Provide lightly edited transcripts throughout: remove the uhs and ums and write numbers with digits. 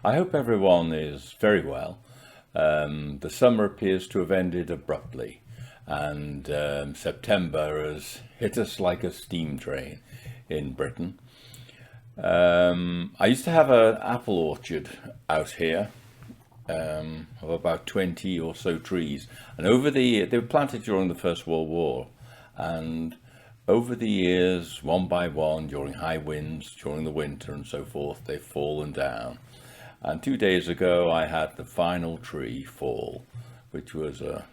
I hope everyone is very well. The summer appears to have ended abruptly, and September has hit us like a steam train in Britain. I used to have an apple orchard out here of about 20 or so trees, and they were planted during the First World War, and over the years, one by one, during high winds, during the winter and so forth, they've fallen down. And 2 days ago, I had the final tree fall, which was a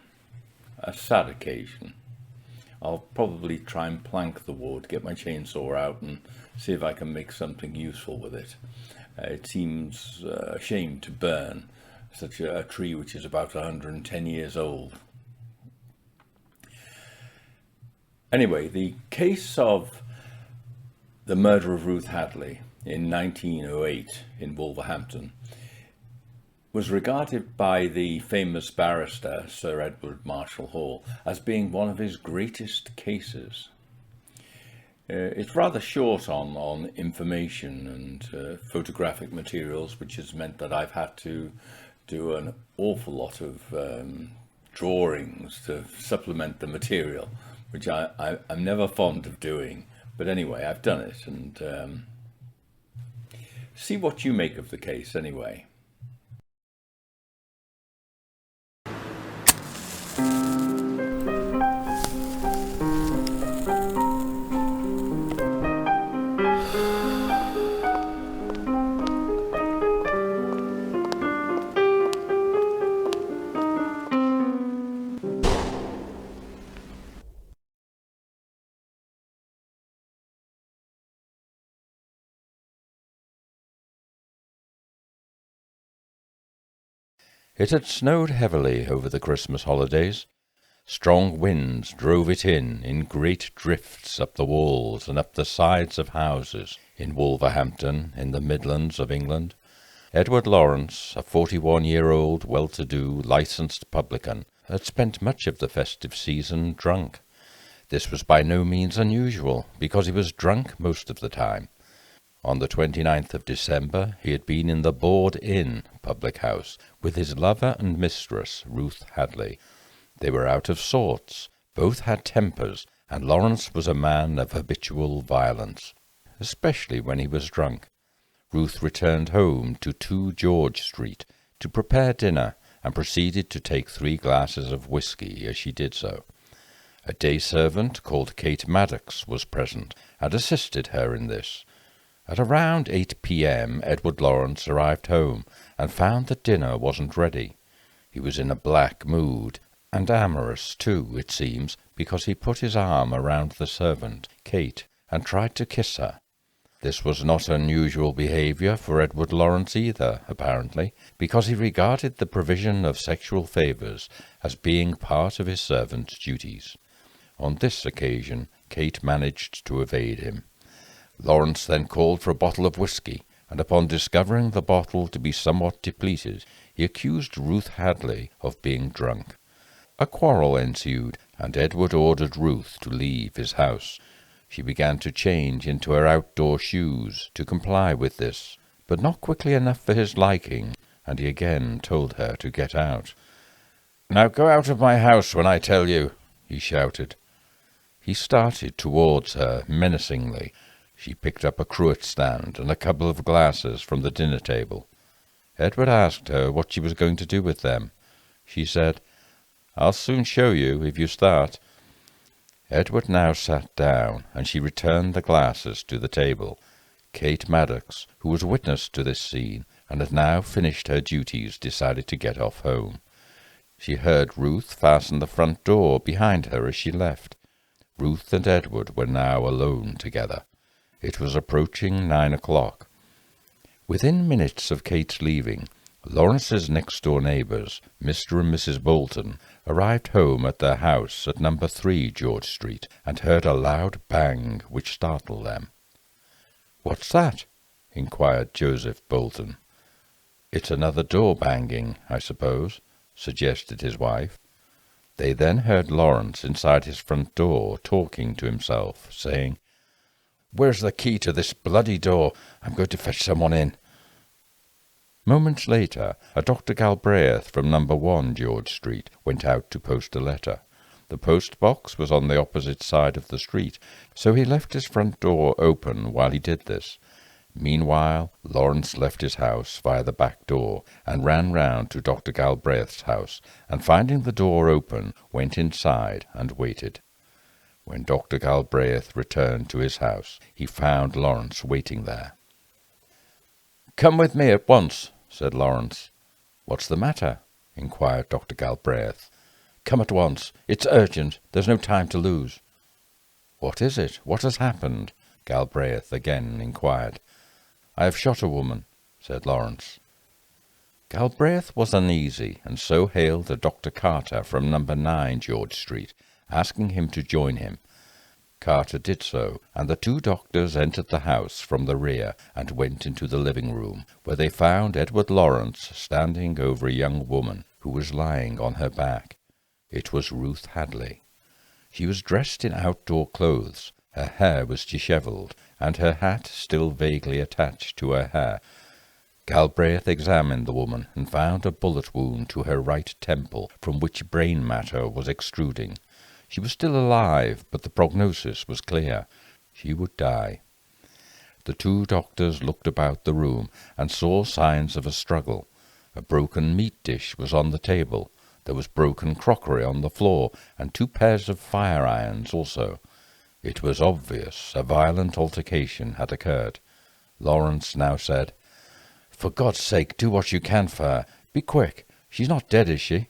sad occasion. I'll probably try and plank the wood, get my chainsaw out and see if I can make something useful with it. It seems a shame to burn such a tree which is about 110 years old. Anyway, the case of the murder of Ruth Hadley in 1908 in Wolverhampton was regarded by the famous barrister Sir Edward Marshall Hall as being one of his greatest cases. It's rather short on information and photographic materials, which has meant that I've had to do an awful lot of drawings to supplement the material, which I'm never fond of doing. But anyway, I've done it, and see what you make of the case anyway. It had snowed heavily over the Christmas holidays. Strong winds drove it in great drifts up the walls and up the sides of houses in Wolverhampton, in the Midlands of England. Edward Lawrence, a 41-year-old well-to-do licensed publican, had spent much of the festive season drunk. This was by no means unusual, because he was drunk most of the time. On the 29th of December, he had been in the Board Inn public house with his lover and mistress, Ruth Hadley. They were out of sorts, both had tempers, and Lawrence was a man of habitual violence, especially when he was drunk. Ruth returned home to 2 George Street to prepare dinner, and proceeded to take 3 glasses of whisky as she did so. A day servant called Kate Maddox was present, and assisted her in this. At around 8 p.m. Edward Lawrence arrived home, and found that dinner wasn't ready. He was in a black mood, and amorous too, it seems, because he put his arm around the servant, Kate, and tried to kiss her. This was not unusual behaviour for Edward Lawrence either, apparently, because he regarded the provision of sexual favours as being part of his servant's duties. On this occasion, Kate managed to evade him. Lawrence then called for a bottle of whisky, and upon discovering the bottle to be somewhat depleted, he accused Ruth Hadley of being drunk. A quarrel ensued, and Edward ordered Ruth to leave his house. She began to change into her outdoor shoes to comply with this, but not quickly enough for his liking, and he again told her to get out. "Now go out of my house when I tell you," he shouted. He started towards her menacingly. She picked up a cruet stand and a couple of glasses from the dinner table. Edward asked her what she was going to do with them. She said, "I'll soon show you if you start." Edward now sat down, and she returned the glasses to the table. Kate Maddox, who was witness to this scene, and had now finished her duties, decided to get off home. She heard Ruth fasten the front door behind her as she left. Ruth and Edward were now alone together. It was approaching 9 o'clock. Within minutes of Kate's leaving, Lawrence's next-door neighbours, Mr. and Mrs. Bolton, arrived home at their house at number 3 George Street, and heard a loud bang which startled them. "What's that?" inquired Joseph Bolton. "It's another door banging, I suppose," suggested his wife. They then heard Lawrence inside his front door talking to himself, saying, "Where's the key to this bloody door? I'm going to fetch someone in." Moments later, a Dr. Galbraith from number 1 George Street went out to post a letter. The post box was on the opposite side of the street, so he left his front door open while he did this. Meanwhile, Lawrence left his house via the back door and ran round to Dr. Galbraith's house, and finding the door open, went inside and waited. When Dr. Galbraith returned to his house, he found Lawrence waiting there. "Come with me at once," said Lawrence. "What's the matter?" inquired Dr. Galbraith. "Come at once. It's urgent. There's no time to lose." "What is it? What has happened?" Galbraith again inquired. "I have shot a woman," said Lawrence. Galbraith was uneasy, and so hailed a Dr. Carter from number 9 George Street, asking him to join him. Carter did so, and the two doctors entered the house from the rear and went into the living room, where they found Edward Lawrence standing over a young woman who was lying on her back. It was Ruth Hadley. She was dressed in outdoor clothes. Her hair was dishevelled, and her hat still vaguely attached to her hair. Galbraith examined the woman and found a bullet wound to her right temple, from which brain matter was extruding. She was still alive, but the prognosis was clear. She would die. The two doctors looked about the room and saw signs of a struggle. A broken meat dish was on the table. There was broken crockery on the floor, and 2 pairs of fire irons also. It was obvious a violent altercation had occurred. Lawrence now said, "For God's sake, do what you can for her. Be quick. She's not dead, is she?"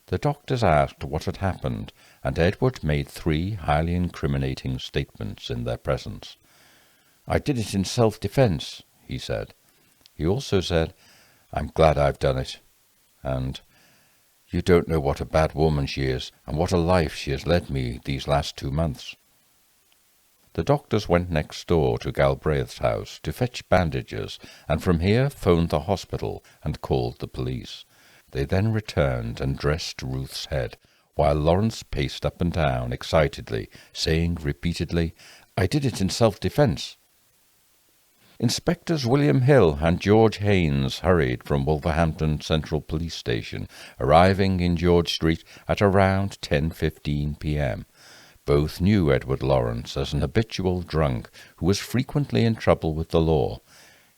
The doctors asked what had happened, and Edward made 3 highly incriminating statements in their presence. "I did it in self-defence," he said. He also said, "I'm glad I've done it," and "You don't know what a bad woman she is, and what a life she has led me these last 2 months." The doctors went next door to Galbraith's house to fetch bandages, and from here phoned the hospital and called the police. They then returned and dressed Ruth's head, while Lawrence paced up and down excitedly, saying repeatedly, "I did it in self-defence." Inspectors William Hill and George Haynes hurried from Wolverhampton Central Police Station, arriving in George Street at around 10:15 p.m. Both knew Edward Lawrence as an habitual drunk who was frequently in trouble with the law.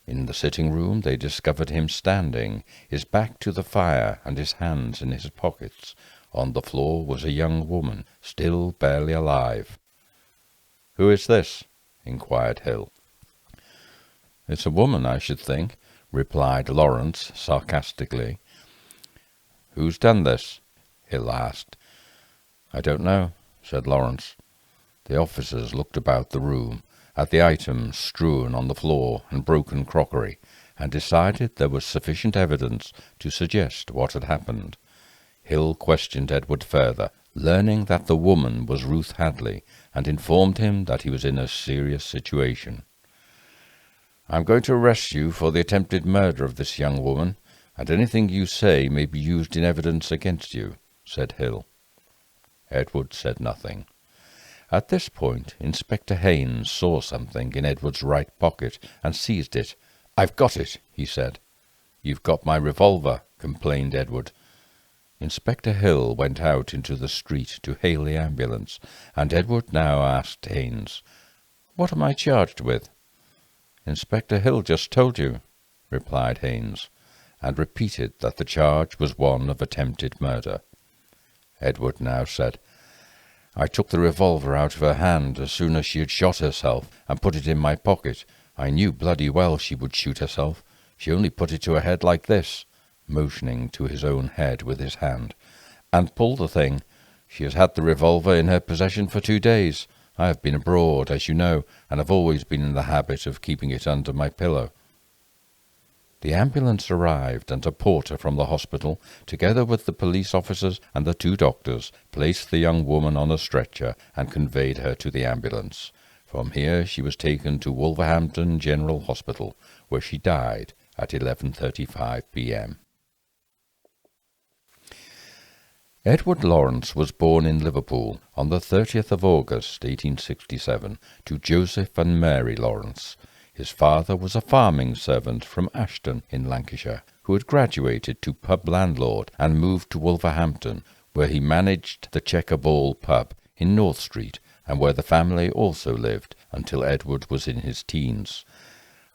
In the sitting-room they discovered him standing, his back to the fire and his hands in his pockets. On the floor was a young woman, still barely alive. "Who is this?" inquired Hill. "It's a woman, I should think," replied Lawrence sarcastically. "Who's done this?" Hill asked. "I don't know," said Lawrence. The officers looked about the room, at the items strewn on the floor and broken crockery, and decided there was sufficient evidence to suggest what had happened. Hill questioned Edward further, learning that the woman was Ruth Hadley, and informed him that he was in a serious situation. "I'm going to arrest you for the attempted murder of this young woman, and anything you say may be used in evidence against you," said Hill. Edward said nothing. At this point, Inspector Haynes saw something in Edward's right pocket and seized it. "I've got it," he said. "You've got my revolver," complained Edward. Inspector Hill went out into the street to hail the ambulance, and Edward now asked Haynes, "What am I charged with?" "Inspector Hill just told you," replied Haynes, and repeated that the charge was one of attempted murder. Edward now said, "I took the revolver out of her hand as soon as she had shot herself, and put it in my pocket. I knew bloody well she would shoot herself. She only put it to her head like this," motioning to his own head with his hand, "and pulled the thing. She has had the revolver in her possession for 2 days. I have been abroad, as you know, and have always been in the habit of keeping it under my pillow." The ambulance arrived, and a porter from the hospital, together with the police officers and the 2 doctors, placed the young woman on a stretcher and conveyed her to the ambulance. From here she was taken to Wolverhampton General Hospital, where she died at 11:35 p.m. Edward Lawrence was born in Liverpool on the 30th of August, 1867, to Joseph and Mary Lawrence. His father was a farming servant from Ashton in Lancashire, who had graduated to pub landlord and moved to Wolverhampton, where he managed the Checker Ball pub in North Street, and where the family also lived until Edward was in his teens.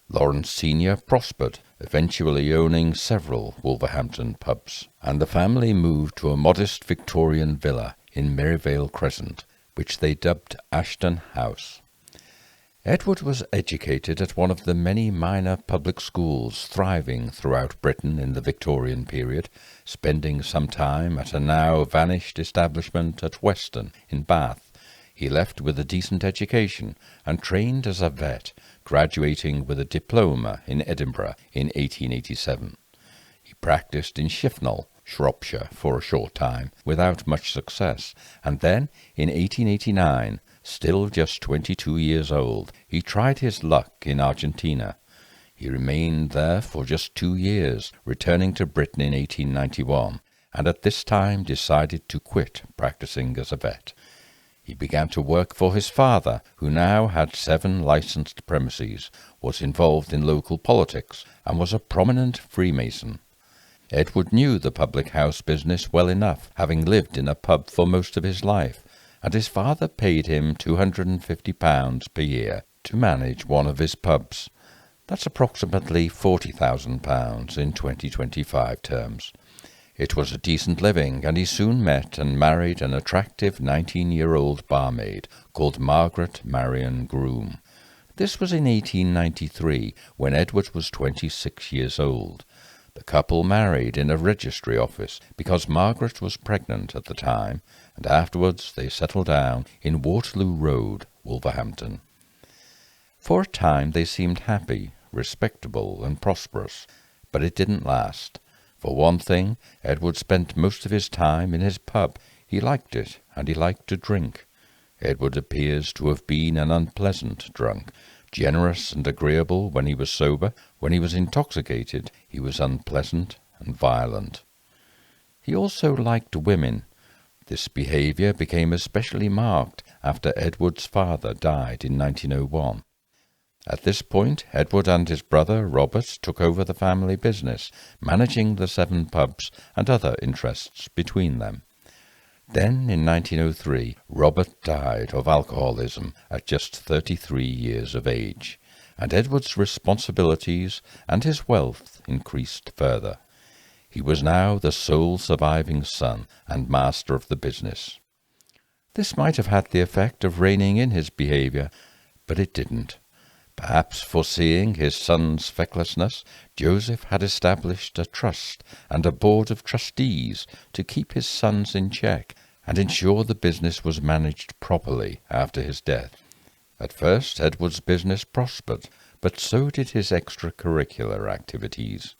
Lawrence Sr. prospered, eventually owning several Wolverhampton pubs, and the family moved to a modest Victorian villa in Merivale Crescent, which they dubbed Ashton House. Edward was educated at one of the many minor public schools thriving throughout Britain in the Victorian period, spending some time at a now vanished establishment at Weston in Bath. He left with a decent education and trained as a vet, graduating with a diploma in Edinburgh in 1887. He practised in Shifnal, Shropshire, for a short time, without much success, and then, in 1889, still just 22 years old, he tried his luck in Argentina. He remained there for just 2 years, returning to Britain in 1891, and at this time decided to quit practising as a vet. He began to work for his father, who now had 7 licensed premises, was involved in local politics, and was a prominent Freemason. Edward knew the public house business well enough, having lived in a pub for most of his life, and his father paid him £250 per year to manage one of his pubs. That's approximately £40,000 in 2025 terms. It was a decent living, and he soon met and married an attractive 19-year-old barmaid called Margaret Marion Groom. This was in 1893, when Edward was 26 years old. The couple married in a registry office because Margaret was pregnant at the time, and afterwards they settled down in Waterloo Road, Wolverhampton. For a time they seemed happy, respectable, and prosperous, but it didn't last. For one thing, Edward spent most of his time in his pub. He liked it, and he liked to drink. Edward appears to have been an unpleasant drunk, generous and agreeable when he was sober. When he was intoxicated, he was unpleasant and violent. He also liked women. This behaviour became especially marked after Edward's father died in 1901. At this point, Edward and his brother Robert took over the family business, managing the 7 pubs and other interests between them. Then, in 1903, Robert died of alcoholism at just 33 years of age, and Edward's responsibilities and his wealth increased further. He was now the sole surviving son and master of the business. This might have had the effect of reining in his behaviour, but it didn't. Perhaps foreseeing his son's fecklessness, Joseph had established a trust and a board of trustees to keep his sons in check and ensure the business was managed properly after his death. At first Edward's business prospered, but so did his extracurricular activities.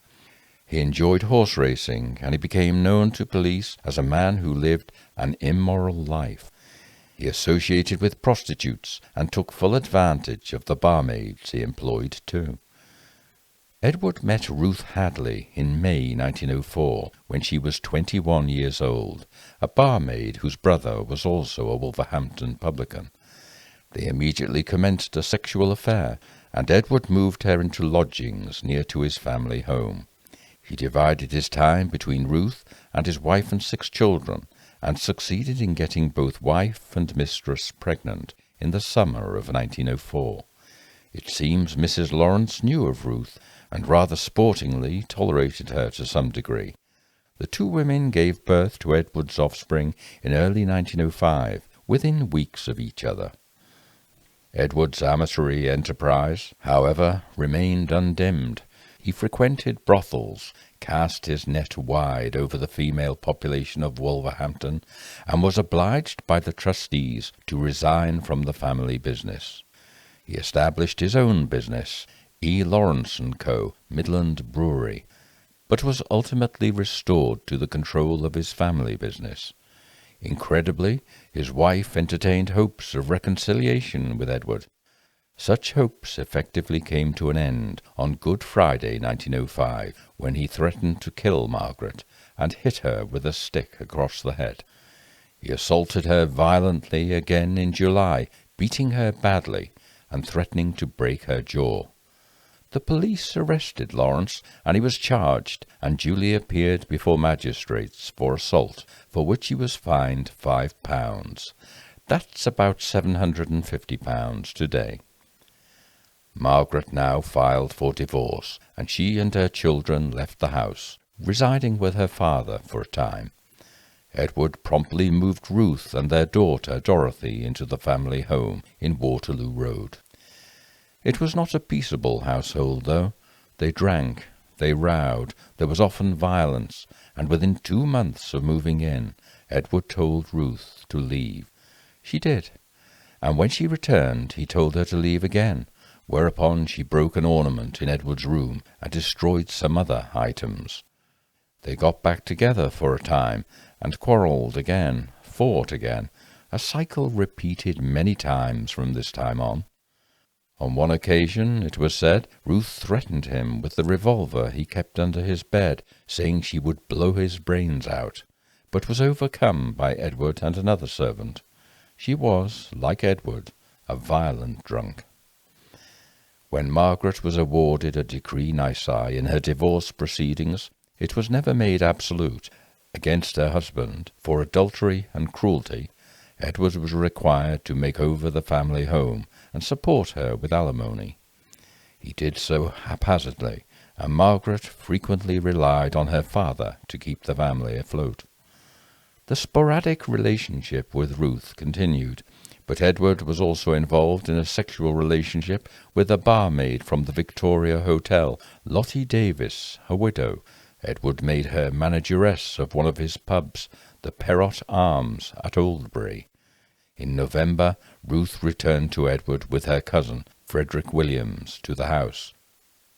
He enjoyed horse racing, and he became known to police as a man who lived an immoral life. He associated with prostitutes and took full advantage of the barmaids he employed too. Edward met Ruth Hadley in May 1904, when she was 21 years old, a barmaid whose brother was also a Wolverhampton publican. They immediately commenced a sexual affair, and Edward moved her into lodgings near to his family home. He divided his time between Ruth and his wife and 6 children, and succeeded in getting both wife and mistress pregnant in the summer of 1904. It seems Mrs. Lawrence knew of Ruth, and rather sportingly tolerated her to some degree. The 2 women gave birth to Edward's offspring in early 1905, within weeks of each other. Edward's amatory enterprise, however, remained undimmed. He frequented brothels, cast his net wide over the female population of Wolverhampton, and was obliged by the trustees to resign from the family business. He established his own business, E. Lawrence & Co., Midland Brewery, but was ultimately restored to the control of his family business. Incredibly, his wife entertained hopes of reconciliation with Edward. Such hopes effectively came to an end on Good Friday 1905, when he threatened to kill Margaret and hit her with a stick across the head. He assaulted her violently again in July, beating her badly and threatening to break her jaw. The police arrested Lawrence, and he was charged and duly appeared before magistrates for assault, for which he was fined £5. That's about £750 today. Margaret now filed for divorce, and she and her children left the house, residing with her father for a time. Edward promptly moved Ruth and their daughter Dorothy into the family home in Waterloo Road. It was not a peaceable household, though. They drank, they rowed, there was often violence, and within 2 months of moving in, Edward told Ruth to leave. She did, and when she returned he told her to leave again, whereupon she broke an ornament in Edward's room and destroyed some other items. They got back together for a time, and quarrelled again, fought again, a cycle repeated many times from this time on. On one occasion, it was said, Ruth threatened him with the revolver he kept under his bed, saying she would blow his brains out, but was overcome by Edward and another servant. She was, like Edward, a violent drunk. When Margaret was awarded a decree nisi in her divorce proceedings, it was never made absolute. Against her husband, for adultery and cruelty, Edward was required to make over the family home and support her with alimony. He did so haphazardly, and Margaret frequently relied on her father to keep the family afloat. The sporadic relationship with Ruth continued, but Edward was also involved in a sexual relationship with a barmaid from the Victoria Hotel, Lottie Davis, a widow. Edward made her manageress of one of his pubs, the Perrott Arms at Oldbury. In November, Ruth returned to Edward with her cousin, Frederick Williams, to the house.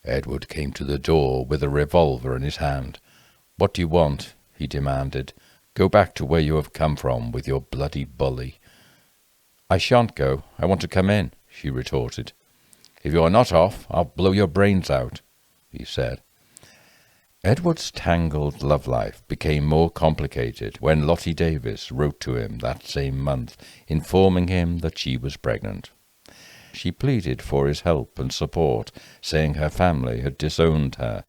Edward came to the door with a revolver in his hand. "What do you want?" he demanded. "Go back to where you have come from with your bloody bully." "I shan't go. I want to come in," she retorted. "If you are not off, I'll blow your brains out," he said. Edward's tangled love life became more complicated when Lottie Davis wrote to him that same month, informing him that she was pregnant. She pleaded for his help and support, saying her family had disowned her.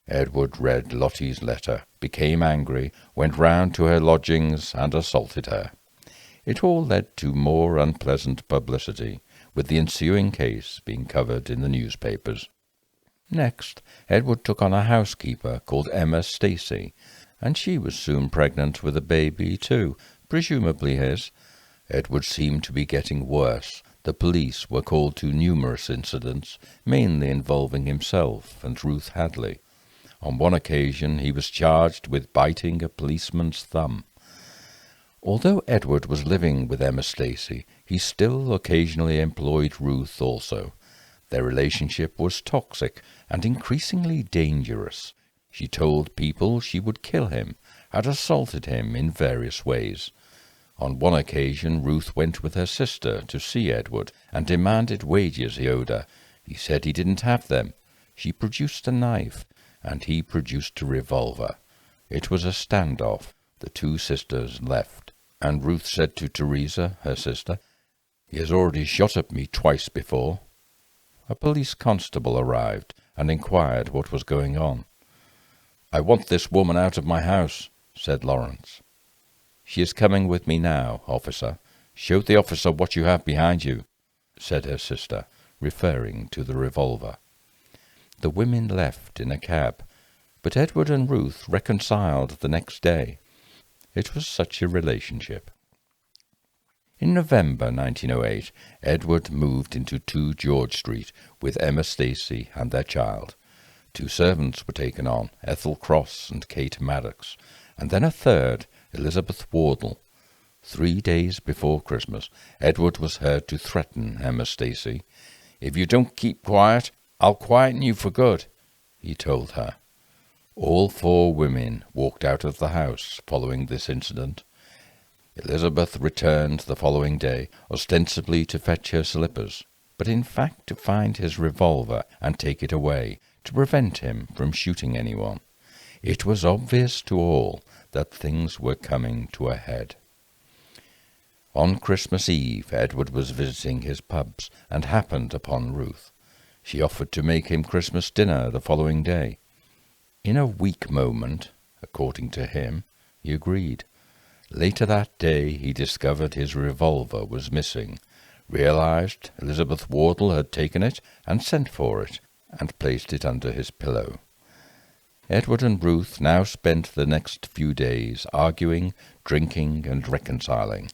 Edward read Lottie's letter, became angry, went round to her lodgings and assaulted her. It all led to more unpleasant publicity, with the ensuing case being covered in the newspapers. Next, Edward took on a housekeeper called Emma Stacey, and she was soon pregnant with a baby too, presumably his. Edward seemed to be getting worse. The police were called to numerous incidents, mainly involving himself and Ruth Hadley. On one occasion he was charged with biting a policeman's thumb. Although Edward was living with Emma Stacey, he still occasionally employed Ruth also. Their relationship was toxic and increasingly dangerous. She told people she would kill him, had assaulted him in various ways. On one occasion Ruth went with her sister to see Edward and demanded wages he owed her. He said he didn't have them. She produced a knife, and he produced a revolver. It was a standoff. The two sisters left, and Ruth said to Teresa, her sister, "He has already shot at me twice before." A police constable arrived and inquired what was going on. "I want this woman out of my house," said Lawrence. "She is coming with me now, officer. Show the officer what you have behind you," said her sister, referring to the revolver. The women left in a cab, but Edward and Ruth reconciled the next day. It was such a relationship. In November 1908, Edward moved into 2 George Street with Emma Stacey and their child. 2 servants were taken on, Ethel Cross and Kate Maddox, and then a third, Elizabeth Wardle. 3 days before Christmas, Edward was heard to threaten Emma Stacey. "If you don't keep quiet, I'll quieten you for good," he told her. All 4 women walked out of the house following this incident. Elizabeth returned the following day, ostensibly to fetch her slippers, but in fact to find his revolver and take it away, to prevent him from shooting anyone. It was obvious to all that things were coming to a head. On Christmas Eve, Edward was visiting his pubs and happened upon Ruth. She offered to make him Christmas dinner the following day. In a weak moment, according to him, he agreed. Later that day he discovered his revolver was missing, realized Elizabeth Wardle had taken it and sent for it, and placed it under his pillow. Edward and Ruth now spent the next few days arguing, drinking, and reconciling,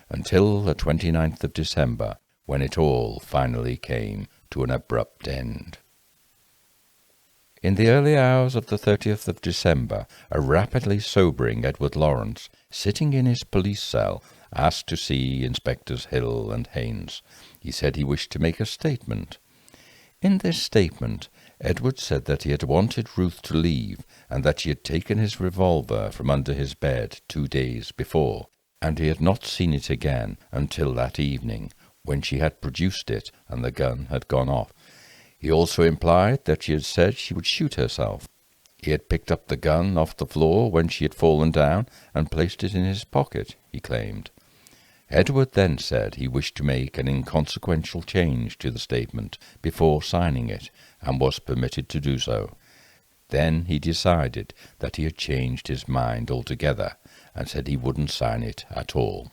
until the 29th of December, when it all finally came to an abrupt end. In the early hours of the 30th of December, a rapidly sobering Edward Lawrence, sitting in his police cell, asked to see Inspectors Hill and Haynes. He said he wished to make a statement. In this statement, Edward said that he had wanted Ruth to leave, and that she had taken his revolver from under his bed 2 days before, and he had not seen it again until that evening, when she had produced it and the gun had gone off. He also implied that she had said she would shoot herself. He had picked up the gun off the floor when she had fallen down and placed it in his pocket, he claimed. Edward then said he wished to make an inconsequential change to the statement before signing it, and was permitted to do so. Then he decided that he had changed his mind altogether, and said he wouldn't sign it at all.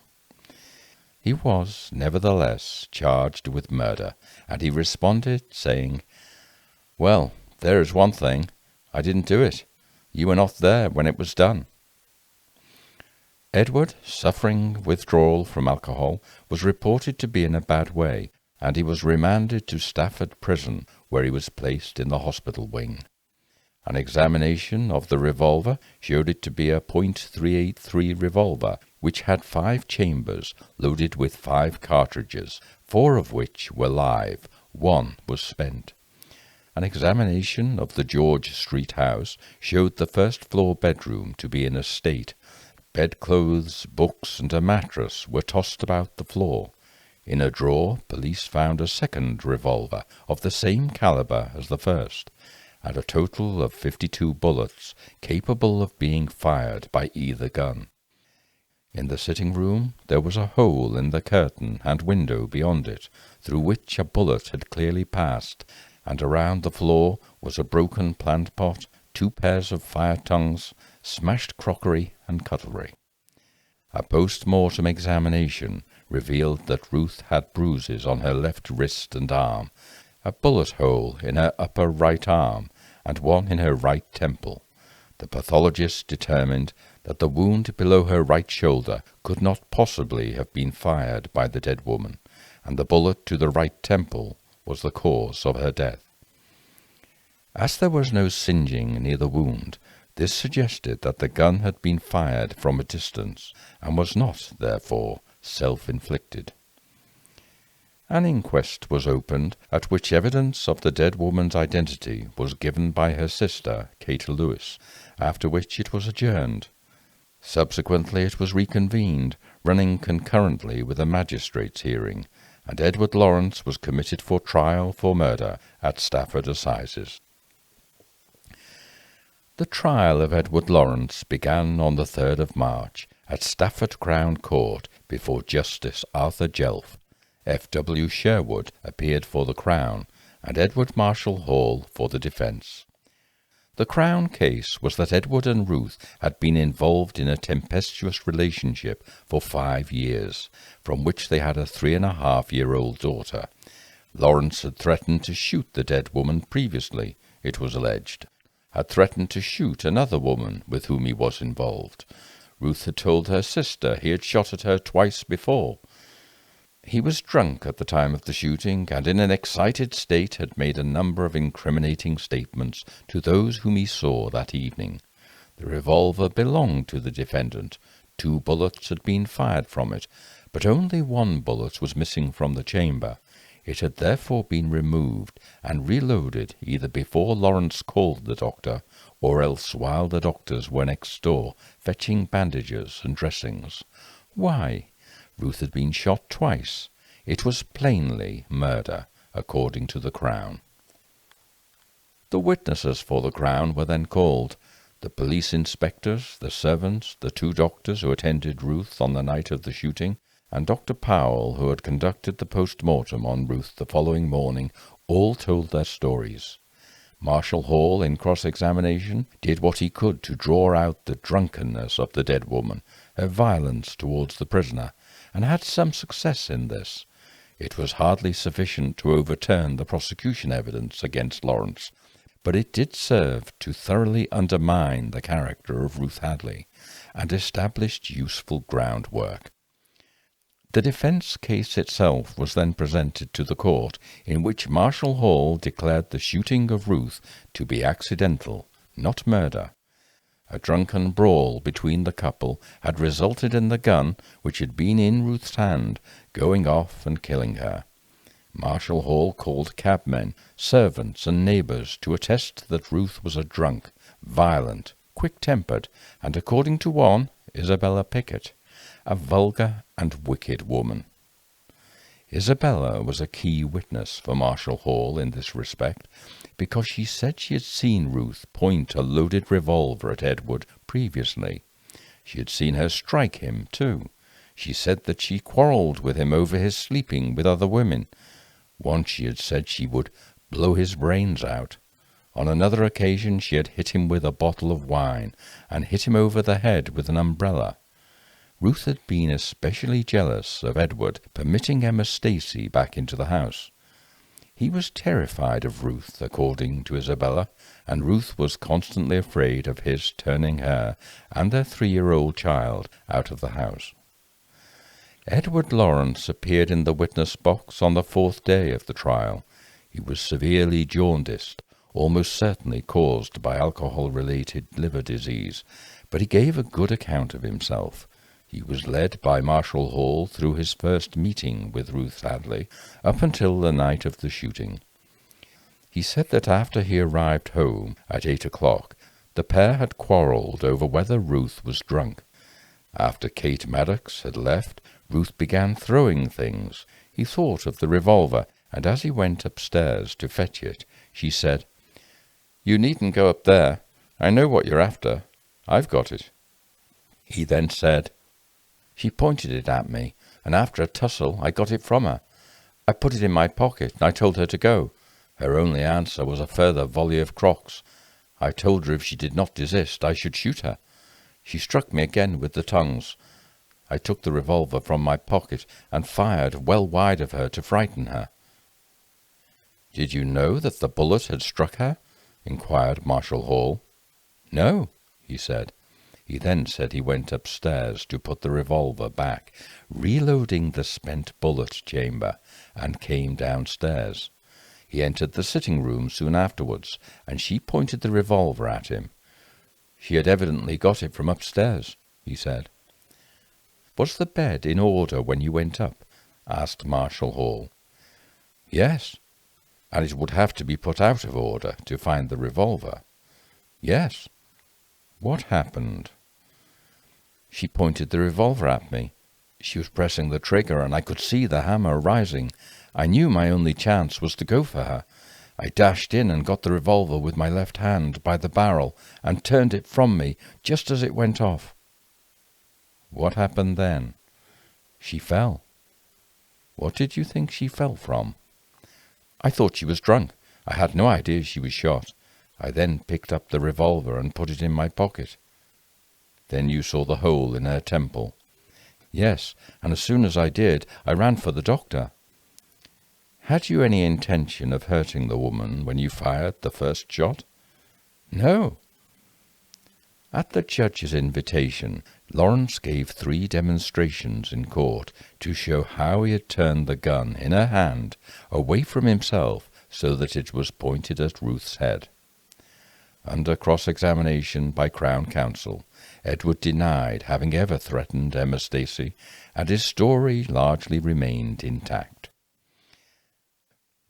He was, nevertheless, charged with murder, and he responded, saying, "Well, there is one thing. I didn't do it. You were not there when it was done." Edward, suffering withdrawal from alcohol, was reported to be in a bad way, and he was remanded to Stafford Prison, where he was placed in the hospital wing. An examination of the revolver showed it to be a .383 revolver, which had 5 chambers, loaded with 5 cartridges, 4 of which were live, 1 was spent. An examination of the George Street house showed the first-floor bedroom to be in a state. Bedclothes, books, and a mattress were tossed about the floor. In a drawer, police found a second revolver of the same caliber as the first, and a total of 52 bullets capable of being fired by either gun. In the sitting-room there was a hole in the curtain and window beyond it, through which a bullet had clearly passed, and around the floor was a broken plant pot, 2 pairs of fire-tongues, smashed crockery and cutlery. A post-mortem examination revealed that Ruth had bruises on her left wrist and arm, a bullet hole in her upper right arm, and one in her right temple. The pathologist determined that the wound below her right shoulder could not possibly have been fired by the dead woman, and the bullet to the right temple was the cause of her death. As there was no singeing near the wound, this suggested that the gun had been fired from a distance, and was not, therefore, self-inflicted. An inquest was opened, at which evidence of the dead woman's identity was given by her sister, Kate Lewis, after which it was adjourned. Subsequently it was reconvened, running concurrently with a magistrate's hearing, and Edward Lawrence was committed for trial for murder at Stafford Assizes. The trial of Edward Lawrence began on the 3rd of March at Stafford Crown Court before Justice Arthur Jelf. F.W. Sherwood appeared for the Crown, and Edward Marshall Hall for the defence. The Crown case was that Edward and Ruth had been involved in a tempestuous relationship for 5 years, from which they had a 3.5-year-old daughter. Lawrence had threatened to shoot the dead woman previously, it was alleged, had threatened to shoot another woman with whom he was involved. Ruth had told her sister he had shot at her twice before. He was drunk at the time of the shooting, and in an excited state had made a number of incriminating statements to those whom he saw that evening. The revolver belonged to the defendant. 2 bullets had been fired from it, but only 1 bullet was missing from the chamber. It had therefore been removed and reloaded either before Lawrence called the doctor, or else while the doctors were next door fetching bandages and dressings. Why? Ruth had been shot twice. It was plainly murder, according to the Crown. The witnesses for the Crown were then called: the police inspectors, the servants, the 2 doctors who attended Ruth on the night of the shooting, and Dr. Powell, who had conducted the post-mortem on Ruth the following morning, all told their stories. Marshal Hall, in cross-examination, did what he could to draw out the drunkenness of the dead woman, her violence towards the prisoner, and had some success in this. It was hardly sufficient to overturn the prosecution evidence against Lawrence, but it did serve to thoroughly undermine the character of Ruth Hadley, and established useful groundwork. The defence case itself was then presented to the court, in which Marshal Hall declared the shooting of Ruth to be accidental, not murder. A drunken brawl between the couple had resulted in the gun, which had been in Ruth's hand, going off and killing her. Marshal Hall called cabmen, servants, and neighbours to attest that Ruth was a drunk, violent, quick-tempered, and, according to one, Isabella Pickett, a vulgar and wicked woman. Isabella was a key witness for Marshal Hall in this respect, because she said she had seen Ruth point a loaded revolver at Edward previously. She had seen her strike him, too. She said that she quarrelled with him over his sleeping with other women. Once she had said she would blow his brains out. On another occasion she had hit him with a bottle of wine, and hit him over the head with an umbrella. Ruth had been especially jealous of Edward permitting Emma Stacey back into the house. He was terrified of Ruth, according to Isabella, and Ruth was constantly afraid of his turning her and their 3-year-old child out of the house. Edward Lawrence appeared in the witness box on the 4th day of the trial. He was severely jaundiced, almost certainly caused by alcohol-related liver disease, but he gave a good account of himself. He was led by Marshal Hall through his first meeting with Ruth Hadley up until the night of the shooting. He said that after he arrived home at 8 o'clock, the pair had quarrelled over whether Ruth was drunk. After Kate Maddox had left, Ruth began throwing things. He thought of the revolver, and as he went upstairs to fetch it, she said, "You needn't go up there. I know what you're after. I've got it." He then said, "She pointed it at me, and after a tussle I got it from her. I put it in my pocket, and I told her to go. Her only answer was a further volley of crocks. I told her if she did not desist, I should shoot her. She struck me again with the tongs. I took the revolver from my pocket and fired well wide of her to frighten her." "Did you know that the bullet had struck her?" inquired Marshal Hall. "No," he said. He then said he went upstairs to put the revolver back, reloading the spent bullet chamber, and came downstairs. He entered the sitting-room soon afterwards, and she pointed the revolver at him. She had evidently got it from upstairs, he said. "Was the bed in order when you went up?" asked Marshal Hall. "Yes." "And it would have to be put out of order to find the revolver?" "Yes." "What happened?" "She pointed the revolver at me. She was pressing the trigger, and I could see the hammer rising. I knew my only chance was to go for her. I dashed in and got the revolver with my left hand by the barrel and turned it from me just as it went off." "What happened then?" "She fell." "What did you think she fell from?" "I thought she was drunk. I had no idea she was shot. I then picked up the revolver and put it in my pocket." "Then you saw the hole in her temple?" "Yes, and as soon as I did, I ran for the doctor." "Had you any intention of hurting the woman when you fired the first shot?" "No." At the judge's invitation, Lawrence gave 3 demonstrations in court to show how he had turned the gun in her hand away from himself so that it was pointed at Ruth's head. Under cross-examination by Crown Counsel, Edward denied having ever threatened Emma Stacey, and his story largely remained intact.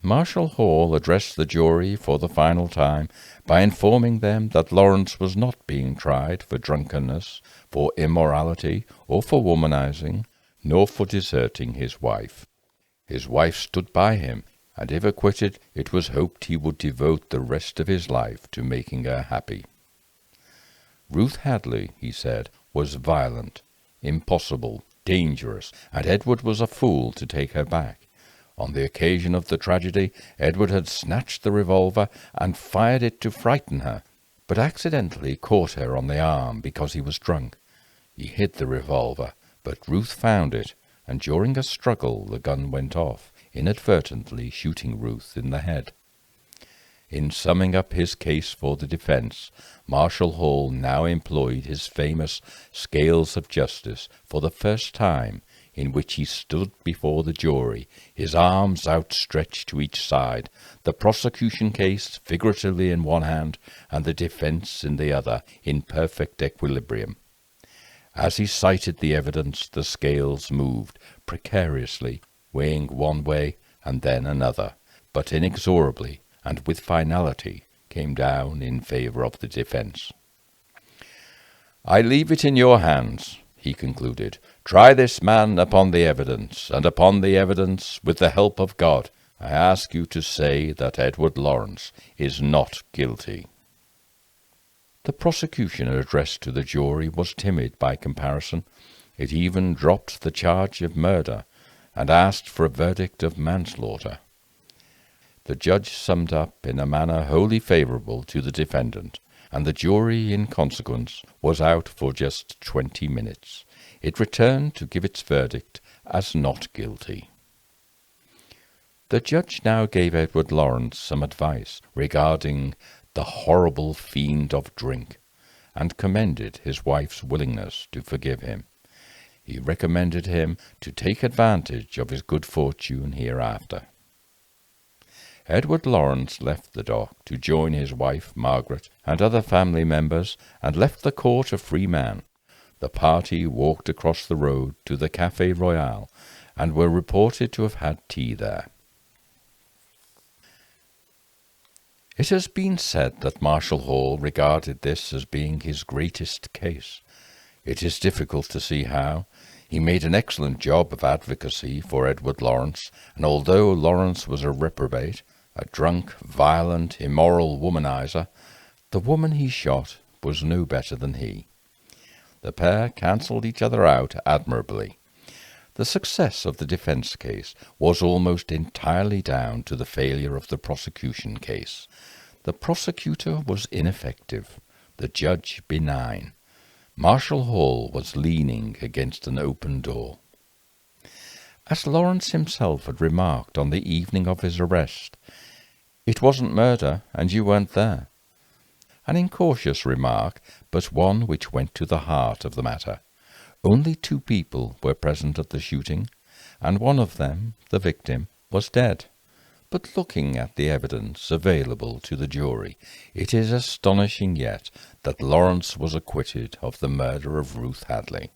Marshal Hall addressed the jury for the final time by informing them that Lawrence was not being tried for drunkenness, for immorality, or for womanizing, nor for deserting his wife. His wife stood by him, and if acquitted, it was hoped he would devote the rest of his life to making her happy. Ruth Hadley, he said, was violent, impossible, dangerous, and Edward was a fool to take her back. On the occasion of the tragedy, Edward had snatched the revolver and fired it to frighten her, but accidentally caught her on the arm because he was drunk. He hid the revolver, but Ruth found it, and during a struggle the gun went off, inadvertently shooting Ruth in the head. In summing up his case for the defence, Marshal Hall now employed his famous scales of justice for the first time, in which he stood before the jury, his arms outstretched to each side, the prosecution case figuratively in one hand and the defence in the other, in perfect equilibrium. As he cited the evidence, the scales moved precariously, weighing one way and then another, but inexorably and with finality came down in favour of the defence. "I leave it in your hands," he concluded. "Try this man upon the evidence, and upon the evidence, with the help of God, I ask you to say that Edward Lawrence is not guilty." The prosecution addressed to the jury was timid by comparison. It even dropped the charge of murder, and asked for a verdict of manslaughter. The judge summed up in a manner wholly favourable to the defendant, and the jury, in consequence, was out for just 20 minutes. It returned to give its verdict as not guilty. The judge now gave Edward Lawrence some advice regarding the horrible fiend of drink, and commended his wife's willingness to forgive him. He recommended him to take advantage of his good fortune hereafter. Edward Lawrence left the dock to join his wife Margaret and other family members, and left the court a free man. The party walked across the road to the Café Royal, and were reported to have had tea there. It has been said that Marshal Hall regarded this as being his greatest case. It is difficult to see how. He made an excellent job of advocacy for Edward Lawrence, and although Lawrence was a reprobate, a drunk, violent, immoral womanizer, the woman he shot was no better than he. The pair cancelled each other out admirably. The success of the defence case was almost entirely down to the failure of the prosecution case. The prosecutor was ineffective, the judge benign. Marshal Hall was leaning against an open door. As Lawrence himself had remarked on the evening of his arrest, "It wasn't murder, and you weren't there." An incautious remark, but one which went to the heart of the matter. Only 2 people were present at the shooting, and one of them, the victim, was dead. But looking at the evidence available to the jury, it is astonishing yet that Lawrence was acquitted of the murder of Ruth Hadley.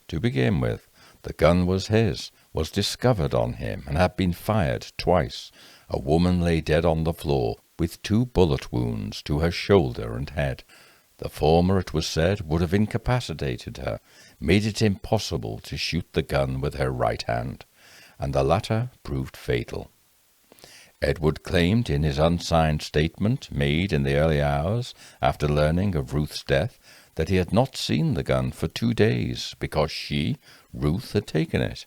To begin with, the gun was his, was discovered on him, and had been fired twice. A woman lay dead on the floor, with 2 bullet wounds to her shoulder and head. The former, it was said, would have incapacitated her, made it impossible to shoot the gun with her right hand, and the latter proved fatal. Edward claimed in his unsigned statement, made in the early hours after learning of Ruth's death, that he had not seen the gun for 2 days, because she, Ruth, had taken it.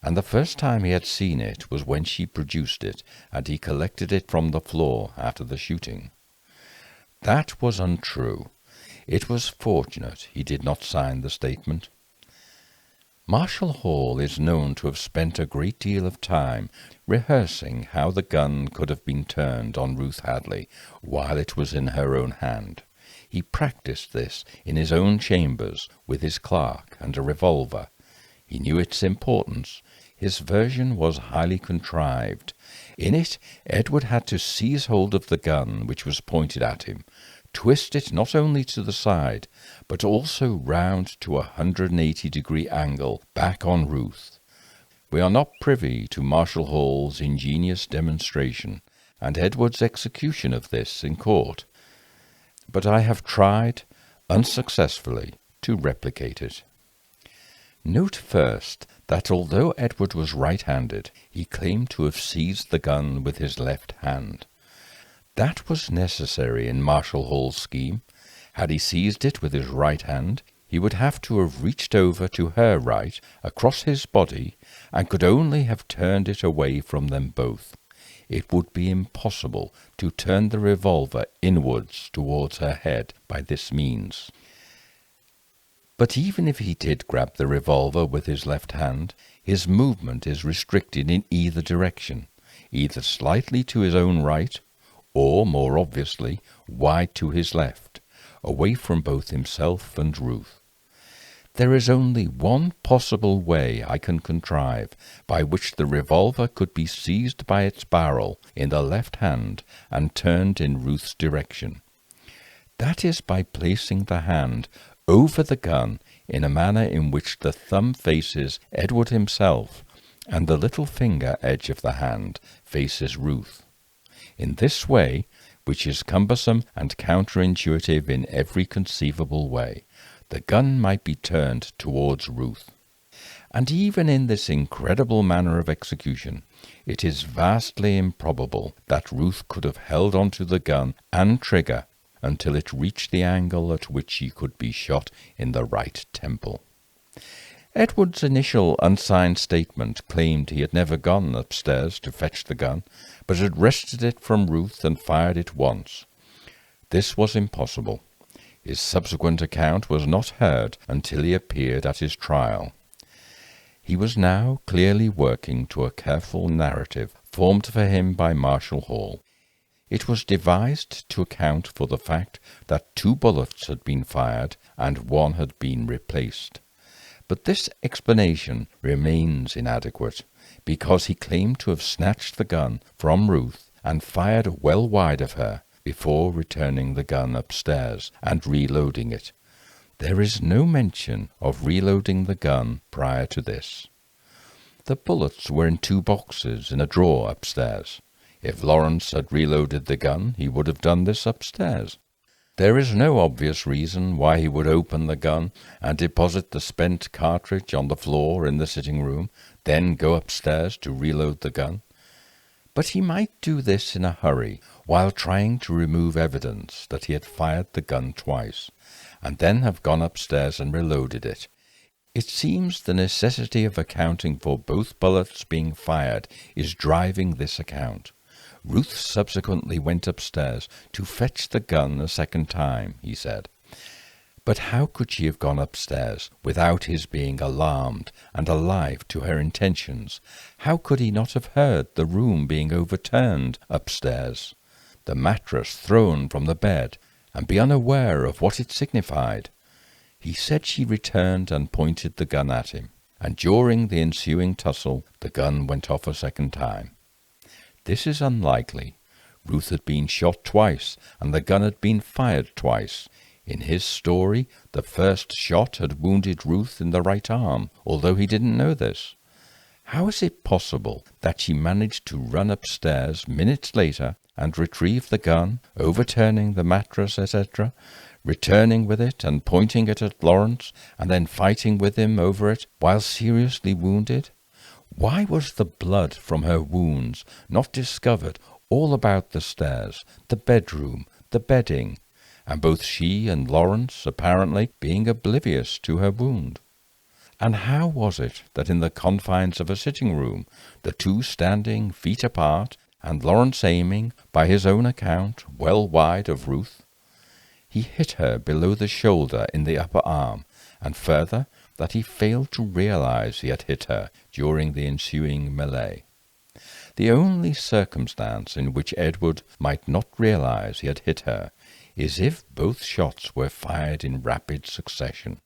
And the first time he had seen it was when she produced it, and he collected it from the floor after the shooting. That was untrue. It was fortunate he did not sign the statement. Marshal Hall is known to have spent a great deal of time rehearsing how the gun could have been turned on Ruth Hadley while it was in her own hand. He practised this in his own chambers with his clerk and a revolver. He knew its importance. His version was highly contrived. In it, Edward had to seize hold of the gun which was pointed at him, twist it not only to the side, but also round to a 180-degree angle back on Ruth. We are not privy to Marshal Hall's ingenious demonstration, and Edward's execution of this in court, but I have tried, unsuccessfully, to replicate it. Note first that although Edward was right-handed, he claimed to have seized the gun with his left hand. That was necessary in Marshal Hall's scheme. Had he seized it with his right hand, he would have to have reached over to her right, across his body, and could only have turned it away from them both. It would be impossible to turn the revolver inwards towards her head by this means. But even if he did grab the revolver with his left hand, his movement is restricted in either direction, either slightly to his own right, or, more obviously, wide to his left, away from both himself and Ruth. There is only one possible way I can contrive by which the revolver could be seized by its barrel in the left hand and turned in Ruth's direction. That is by placing the hand over the gun in a manner in which the thumb faces Edward himself and the little finger edge of the hand faces Ruth. In this way, which is cumbersome and counterintuitive in every conceivable way, the gun might be turned towards Ruth. And even in this incredible manner of execution, it is vastly improbable that Ruth could have held on to the gun and trigger until it reached the angle at which she could be shot in the right temple. Edward's initial unsigned statement claimed he had never gone upstairs to fetch the gun, but had wrested it from Ruth and fired it once. This was impossible. His subsequent account was not heard until he appeared at his trial. He was now clearly working to a careful narrative formed for him by Marshall Hall. It was devised to account for the fact that 2 bullets had been fired and 1 had been replaced. But this explanation remains inadequate, because he claimed to have snatched the gun from Ruth and fired well wide of her before returning the gun upstairs and reloading it. There is no mention of reloading the gun prior to this. The bullets were in 2 boxes in a drawer upstairs. If Lawrence had reloaded the gun, he would have done this upstairs. There is no obvious reason why he would open the gun and deposit the spent cartridge on the floor in the sitting room, then go upstairs to reload the gun. But he might do this in a hurry, while trying to remove evidence that he had fired the gun twice, and then have gone upstairs and reloaded it. It seems the necessity of accounting for both bullets being fired is driving this account. Ruth subsequently went upstairs to fetch the gun a second time, he said. But how could she have gone upstairs without his being alarmed and alive to her intentions? How could he not have heard the room being overturned upstairs, the mattress thrown from the bed, and be unaware of what it signified? He said she returned and pointed the gun at him, and during the ensuing tussle the gun went off a second time. This is unlikely. Ruth had been shot twice, and the gun had been fired twice. In his story, the first shot had wounded Ruth in the right arm, although he didn't know this. How is it possible that she managed to run upstairs minutes later and retrieve the gun, overturning the mattress, etc., returning with it and pointing it at Lawrence, and then fighting with him over it while seriously wounded? Why was the blood from her wounds not discovered all about the stairs, the bedroom, the bedding, and both she and Lawrence apparently being oblivious to her wound? And how was it that in the confines of a sitting room, the 2 standing feet apart, and Lawrence aiming, by his own account, well wide of Ruth, he hit her below the shoulder in the upper arm, and further, that he failed to realize he had hit her during the ensuing melee? The only circumstance in which Edward might not realize he had hit her is if both shots were fired in rapid succession.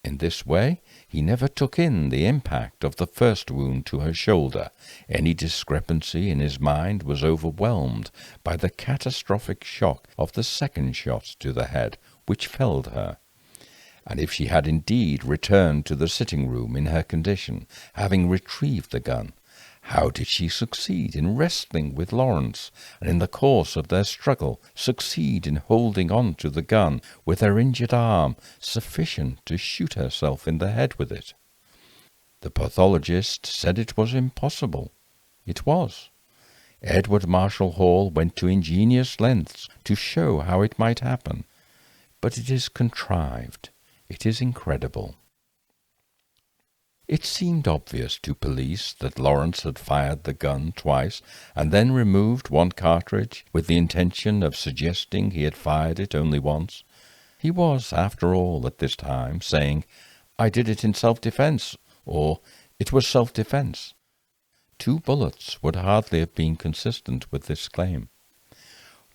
In this way, he never took in the impact of the first wound to her shoulder. Any discrepancy in his mind was overwhelmed by the catastrophic shock of the second shot to the head, which felled her. And if she had indeed returned to the sitting room in her condition, having retrieved the gun, how did she succeed in wrestling with Lawrence, and in the course of their struggle succeed in holding on to the gun with her injured arm sufficient to shoot herself in the head with it? The pathologist said it was impossible. It was. Edward Marshall Hall went to ingenious lengths to show how it might happen. But it is contrived. It is incredible. It seemed obvious to police that Lawrence had fired the gun twice and then removed one cartridge with the intention of suggesting he had fired it only once. He was, after all, at this time, saying, "I did it in self-defence," or "It was self-defence." 2 bullets would hardly have been consistent with this claim.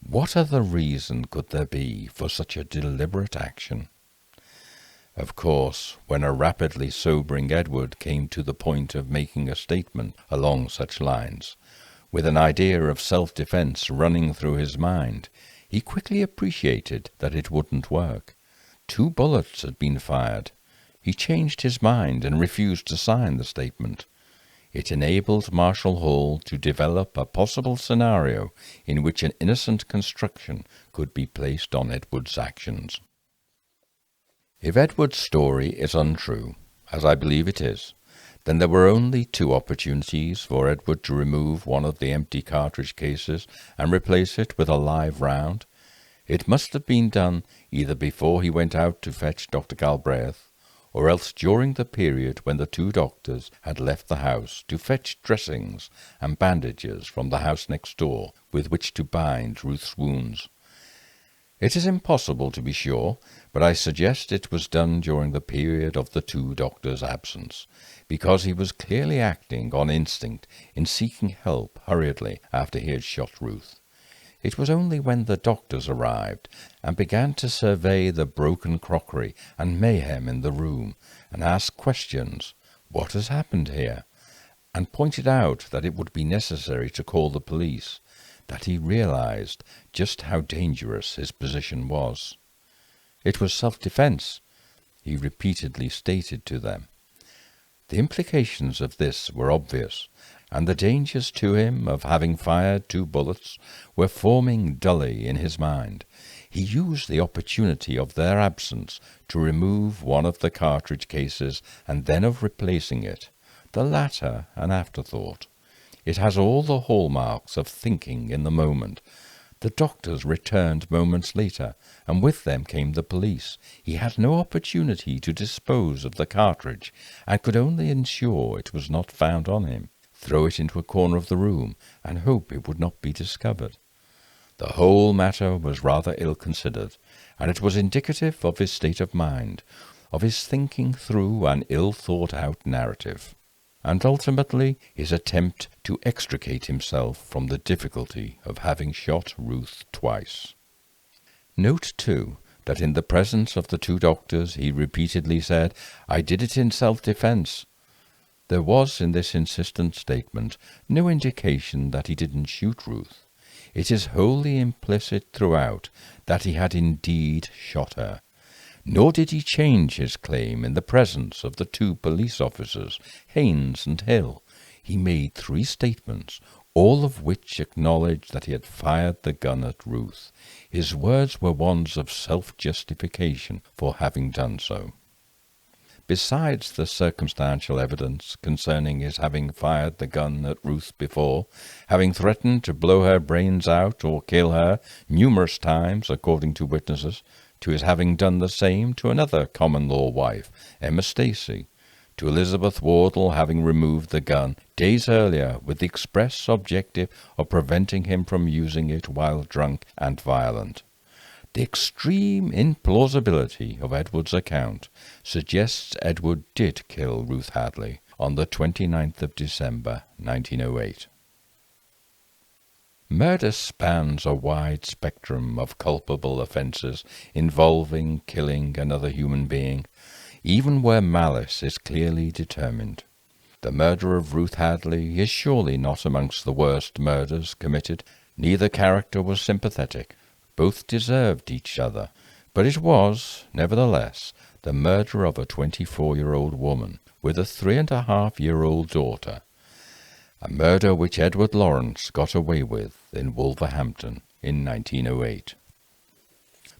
What other reason could there be for such a deliberate action? Of course, when a rapidly sobering Edward came to the point of making a statement along such lines, with an idea of self-defence running through his mind, he quickly appreciated that it wouldn't work. 2 bullets had been fired. He changed his mind and refused to sign the statement. It enabled Marshal Hall to develop a possible scenario in which an innocent construction could be placed on Edward's actions. If Edward's story is untrue, as I believe it is, then there were only 2 opportunities for Edward to remove one of the empty cartridge cases and replace it with a live round. It must have been done either before he went out to fetch Dr. Galbraith, or else during the period when the 2 doctors had left the house to fetch dressings and bandages from the house next door with which to bind Ruth's wounds. It is impossible to be sure, but I suggest it was done during the period of the 2 doctors' absence, because he was clearly acting on instinct in seeking help hurriedly after he had shot Ruth. It was only when the doctors arrived and began to survey the broken crockery and mayhem in the room and ask questions, "What has happened here?" and pointed out that it would be necessary to call the police, that he realized just how dangerous his position was. It was self-defence, he repeatedly stated to them. The implications of this were obvious, and the dangers to him of having fired 2 bullets were forming dully in his mind. He used the opportunity of their absence to remove one of the cartridge cases and then of replacing it, the latter an afterthought. It has all the hallmarks of thinking in the moment. The doctors returned moments later, and with them came the police. He had no opportunity to dispose of the cartridge, and could only ensure it was not found on him, throw it into a corner of the room, and hope it would not be discovered. The whole matter was rather ill-considered, and it was indicative of his state of mind, of his thinking through an ill-thought-out narrative, and ultimately his attempt to extricate himself from the difficulty of having shot Ruth twice. Note, too, that in the presence of the 2 doctors he repeatedly said, "I did it in self-defence." There was in this insistent statement no indication that he didn't shoot Ruth. It is wholly implicit throughout that he had indeed shot her. Nor did he change his claim in the presence of the 2 police officers, Haynes and Hill. He made 3 statements, all of which acknowledged that he had fired the gun at Ruth. His words were ones of self-justification for having done so. Besides the circumstantial evidence concerning his having fired the gun at Ruth before, having threatened to blow her brains out or kill her numerous times, according to witnesses, to his having done the same to another common-law wife, Emma Stacy, to Elizabeth Wardle having removed the gun days earlier with the express objective of preventing him from using it while drunk and violent. The extreme implausibility of Edward's account suggests Edward did kill Ruth Hadley on the 29th of December, 1908. Murder spans a wide spectrum of culpable offences involving killing another human being, even where malice is clearly determined. The murder of Ruth Hadley is surely not amongst the worst murders committed. Neither character was sympathetic. Both deserved each other, but it was, nevertheless, the murder of a 24-year-old woman with a 3.5-year-old daughter, a murder which Edward Lawrence got away with in Wolverhampton in 1908.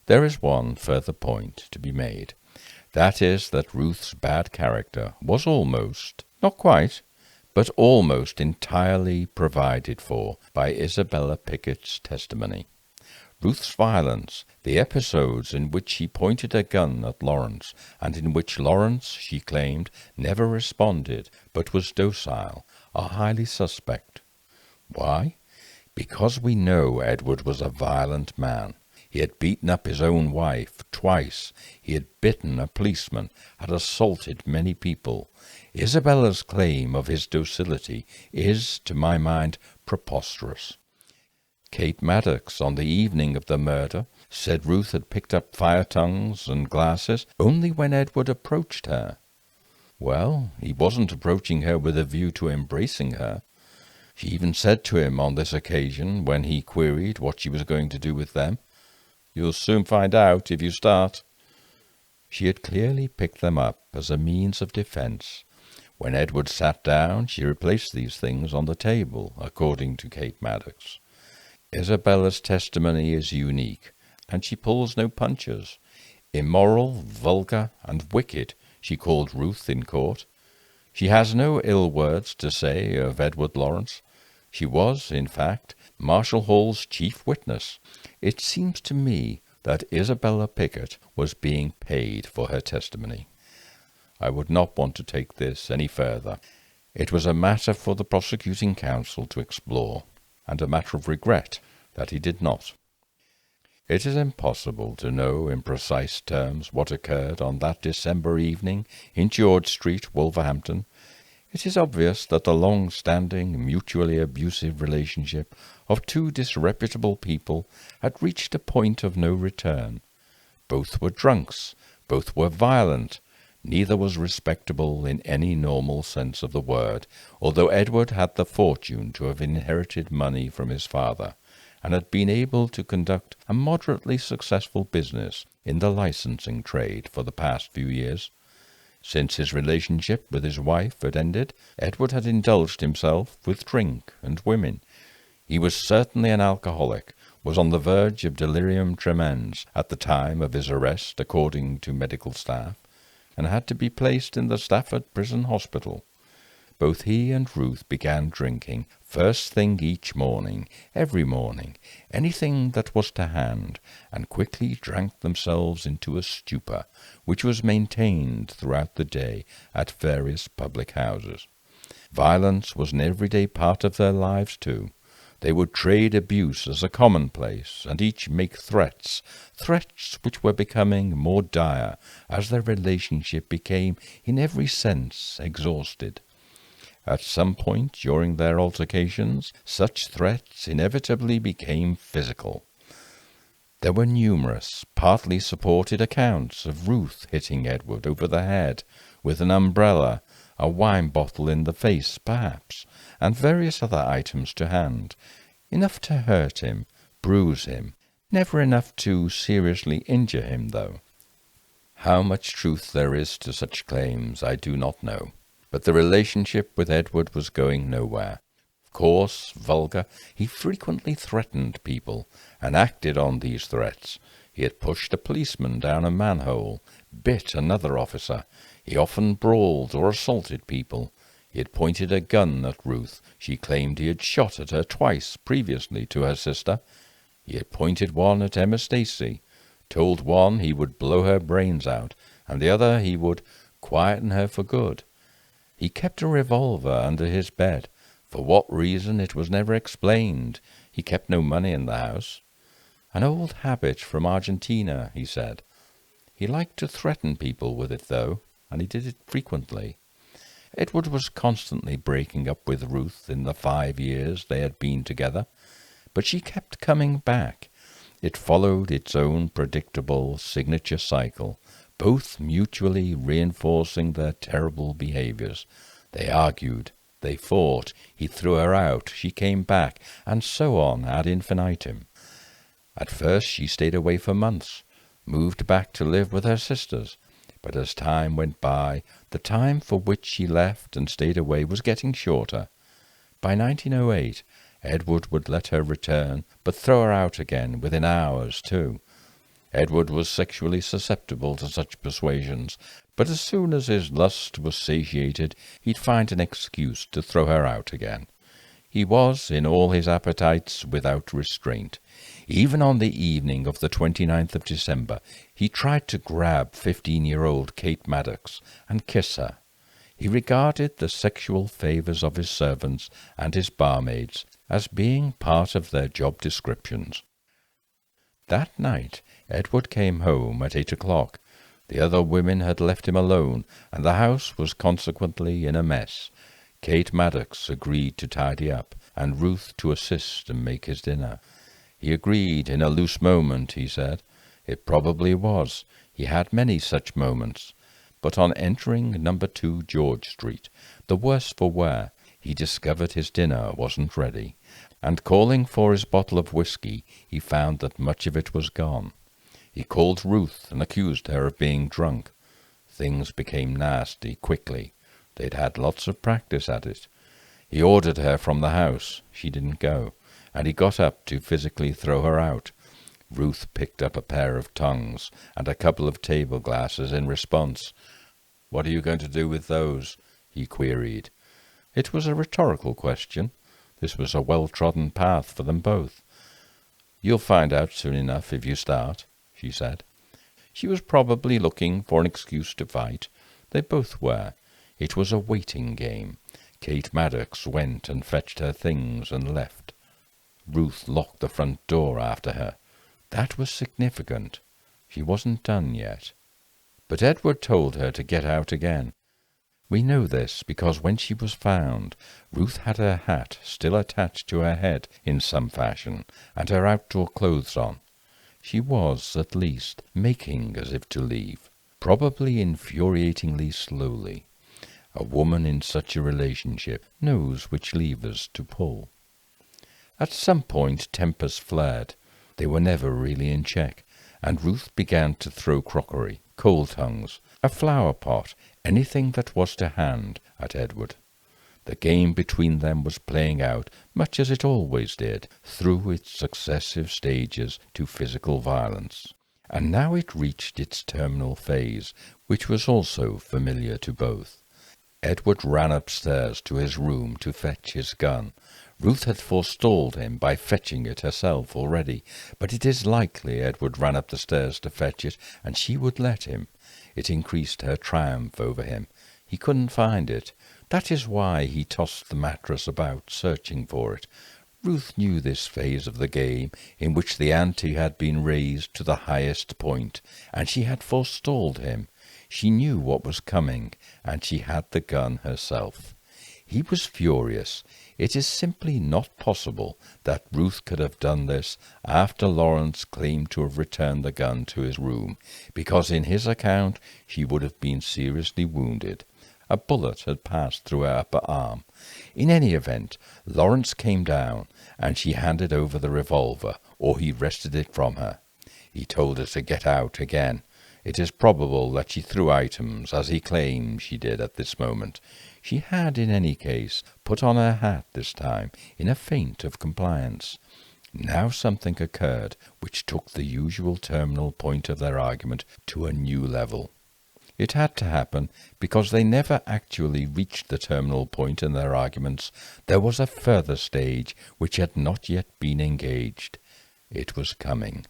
There is one further point to be made. That is that Ruth's bad character was almost, not quite, but almost entirely provided for by Isabella Pickett's testimony. Ruth's violence, the episodes in which she pointed a gun at Lawrence, and in which Lawrence, she claimed, never responded, but was docile, are highly suspect. Why? Because we know Edward was a violent man. He had beaten up his own wife twice. He had bitten a policeman, had assaulted many people. Isabella's claim of his docility is, to my mind, preposterous. Kate Maddox, on the evening of the murder, said Ruth had picked up fire tongues and glasses only when Edward approached her. Well, he wasn't approaching her with a view to embracing her. She even said to him on this occasion, when he queried what she was going to do with them, "You'll soon find out if you start." She had clearly picked them up as a means of defence. When Edward sat down, she replaced these things on the table, according to Kate Maddox. Isabella's testimony is unique, and she pulls no punches. Immoral, vulgar, and wicked, she called Ruth in court. She has no ill words to say of Edward Lawrence. She was, in fact, Marshall Hall's chief witness. It seems to me that Isabella Pickett was being paid for her testimony. I would not want to take this any further. It was a matter for the prosecuting counsel to explore, and a matter of regret that he did not. It is impossible to know in precise terms what occurred on that December evening in George Street, Wolverhampton. It is obvious that the long-standing, mutually abusive relationship of two disreputable people had reached a point of no return. Both were drunks, both were violent. Neither was respectable in any normal sense of the word, although Edward had the fortune to have inherited money from his father, and had been able to conduct a moderately successful business in the licensing trade for the past few years. Since his relationship with his wife had ended, Edward had indulged himself with drink and women. He was certainly an alcoholic, was on the verge of delirium tremens at the time of his arrest, according to medical staff, and had to be placed in the Stafford Prison Hospital. Both he and Ruth began drinking, first thing each morning, every morning, anything that was to hand, and quickly drank themselves into a stupor, which was maintained throughout the day at various public houses. Violence was an everyday part of their lives too. They would trade abuse as a commonplace, and each make threats which were becoming more dire as their relationship became, in every sense, exhausted. At some point during their altercations, such threats inevitably became physical. There were numerous, partly supported accounts of Ruth hitting Edward over the head with an umbrella, a wine bottle in the face, perhaps, and various other items to hand, enough to hurt him, bruise him, never enough to seriously injure him, though. How much truth there is to such claims I do not know, but the relationship with Edward was going nowhere. Coarse, vulgar, he frequently threatened people, and acted on these threats. He had pushed a policeman down a manhole, bit another officer. He often brawled or assaulted people. He had pointed a gun at Ruth. She claimed he had shot at her twice previously to her sister. He had pointed one at Emma Stacy, told one he would blow her brains out, and the other he would quieten her for good. He kept a revolver under his bed. For what reason it was never explained. He kept no money in the house. An old habit from Argentina, he said. He liked to threaten people with it, though, and he did it frequently. Edward was constantly breaking up with Ruth in the 5 years they had been together, but she kept coming back. It followed its own predictable signature cycle, both mutually reinforcing their terrible behaviours. They argued, they fought, he threw her out, she came back, and so on ad infinitum. At first she stayed away for months, moved back to live with her sisters, but as time went by, the time for which she left and stayed away was getting shorter. By 1908, Edward would let her return, but throw her out again within hours too. Edward was sexually susceptible to such persuasions, but as soon as his lust was satiated, he'd find an excuse to throw her out again. He was, in all his appetites, without restraint. Even on the evening of the 29th of December, he tried to grab 15-year-old Kate Maddox and kiss her. He regarded the sexual favours of his servants and his barmaids as being part of their job descriptions. That night, Edward came home at 8 o'clock. The other women had left him alone, and the house was consequently in a mess. Kate Maddox agreed to tidy up, and Ruth to assist and make his dinner. He agreed in a loose moment, he said. It probably was. He had many such moments. But on entering No. 2 George Street, the worse for wear, he discovered his dinner wasn't ready, and calling for his bottle of whisky, he found that much of it was gone. He called Ruth and accused her of being drunk. Things became nasty quickly. They'd had lots of practice at it. He ordered her from the house. She didn't go, and he got up to physically throw her out. Ruth picked up a pair of tongs and a couple of table glasses in response. "What are you going to do with those?" he queried. It was a rhetorical question. This was a well-trodden path for them both. "You'll find out soon enough if you start," she said. She was probably looking for an excuse to fight. They both were. It was a waiting game. Kate Maddox went and fetched her things and left. Ruth locked the front door after her. That was significant. She wasn't done yet. But Edward told her to get out again. We know this because when she was found, Ruth had her hat still attached to her head in some fashion, and her outdoor clothes on. She was, at least, making as if to leave, probably infuriatingly slowly. A woman in such a relationship knows which levers to pull. At some point tempers flared. They were never really in check, and Ruth began to throw crockery, coal tongues, a flower pot, anything that was to hand, at Edward. The game between them was playing out, much as it always did, through its successive stages to physical violence. And now it reached its terminal phase, which was also familiar to both. Edward ran upstairs to his room to fetch his gun. Ruth had forestalled him by fetching it herself already, but it is likely Edward ran up the stairs to fetch it, and she would let him. It increased her triumph over him. He couldn't find it. That is why he tossed the mattress about, searching for it. Ruth knew this phase of the game, in which the ante had been raised to the highest point, and she had forestalled him. She knew what was coming, and she had the gun herself. He was furious. It is simply not possible that Ruth could have done this after Lawrence claimed to have returned the gun to his room, because in his account she would have been seriously wounded. A bullet had passed through her upper arm. In any event, Lawrence came down, and she handed over the revolver, or he wrested it from her. He told her to get out again. It is probable that she threw items, as he claims she did at this moment. She had, in any case, put on her hat this time, in a feint of compliance. Now something occurred which took the usual terminal point of their argument to a new level. It had to happen because they never actually reached the terminal point in their arguments. There was a further stage which had not yet been engaged. It was coming.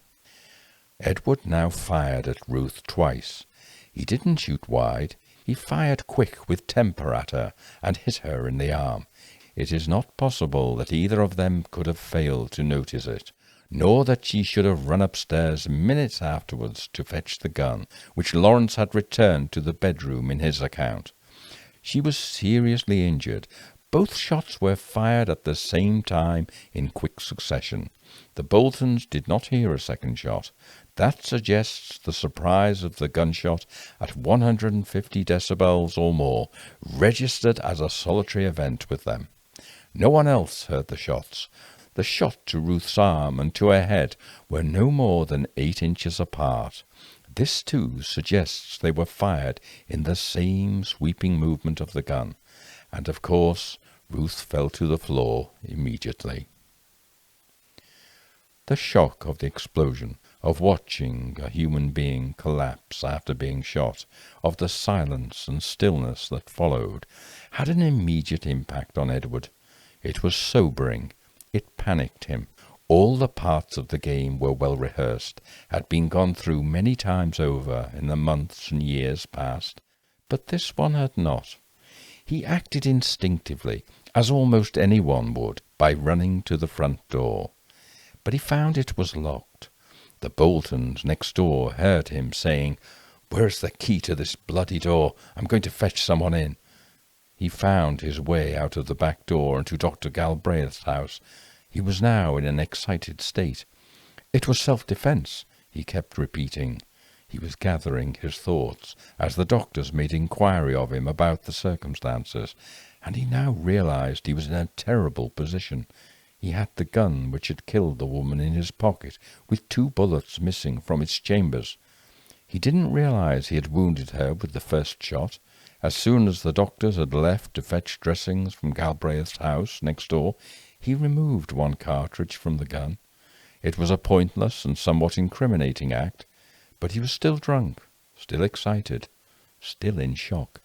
Edward now fired at Ruth twice. He didn't shoot wide. He fired quick with temper at her and hit her in the arm. It is not possible that either of them could have failed to notice it, nor that she should have run upstairs minutes afterwards to fetch the gun, which Lawrence had returned to the bedroom in his account. She was seriously injured. Both shots were fired at the same time in quick succession. The Boltons did not hear a second shot. That suggests the surprise of the gunshot at 150 decibels or more, registered as a solitary event with them. No one else heard the shots. The shot to Ruth's arm and to her head were no more than 8 inches apart. This, too, suggests they were fired in the same sweeping movement of the gun. And, of course, Ruth fell to the floor immediately. The shock of the explosion, of watching a human being collapse after being shot, of the silence and stillness that followed, had an immediate impact on Edward. It was sobering. It panicked him. All the parts of the game were well rehearsed, had been gone through many times over in the months and years past, but this one had not. He acted instinctively, as almost anyone would, by running to the front door. But he found it was locked. The Boltons next door heard him saying, "Where's the key to this bloody door? I'm going to fetch someone in." He found his way out of the back door and to Dr. Galbraith's house. He was now in an excited state. It was self-defence, he kept repeating. He was gathering his thoughts as the doctors made inquiry of him about the circumstances, and he now realized he was in a terrible position. He had the gun which had killed the woman in his pocket, with 2 bullets missing from its chambers. He didn't realize he had wounded her with the first shot. As soon as the doctors had left to fetch dressings from Galbraith's house next door, he removed 1 cartridge from the gun. It was a pointless and somewhat incriminating act, but he was still drunk, still excited, still in shock.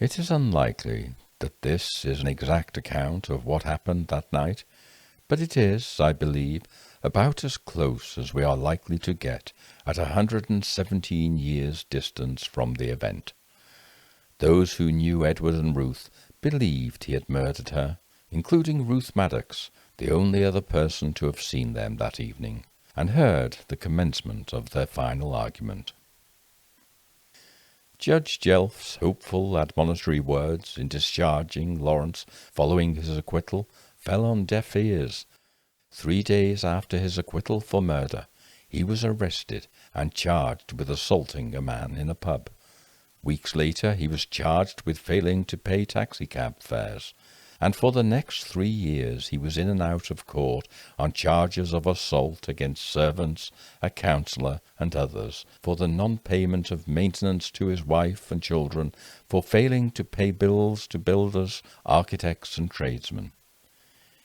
It is unlikely that this is an exact account of what happened that night, but it is, I believe, about as close as we are likely to get at 117 years' distance from the event. Those who knew Edward and Ruth believed he had murdered her, including Ruth Maddox, the only other person to have seen them that evening, and heard the commencement of their final argument. Judge Jelf's hopeful admonitory words in discharging Lawrence following his acquittal fell on deaf ears. 3 days after his acquittal for murder, he was arrested and charged with assaulting a man in a pub. Weeks later, he was charged with failing to pay taxicab fares, and for the next 3 years he was in and out of court on charges of assault against servants, a counsellor, and others, for the non-payment of maintenance to his wife and children, for failing to pay bills to builders, architects, and tradesmen.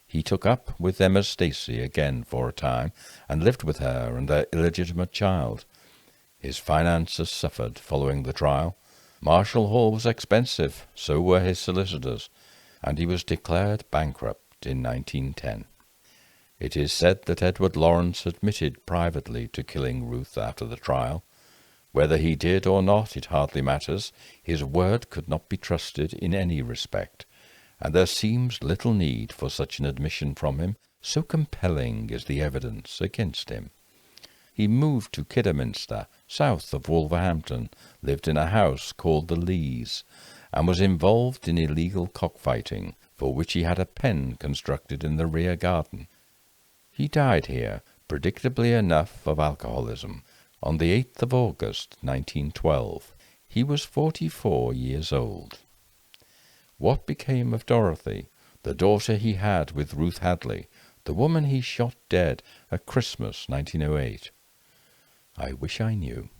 He took up with Emma Stacey again for a time, and lived with her and their illegitimate child. His finances suffered following the trial. Marshall Hall was expensive, so were his solicitors, and he was declared bankrupt in 1910. It is said that Edward Lawrence admitted privately to killing Ruth after the trial. Whether he did or not, it hardly matters. His word could not be trusted in any respect, and there seems little need for such an admission from him, so compelling is the evidence against him. He moved to Kidderminster, south of Wolverhampton, lived in a house called the Lees, and was involved in illegal cockfighting, for which he had a pen constructed in the rear garden. He died here, predictably enough, of alcoholism, on the 8th of August, 1912. He was 44 years old. What became of Dorothy, the daughter he had with Ruth Hadley, the woman he shot dead at Christmas 1908? I wish I knew.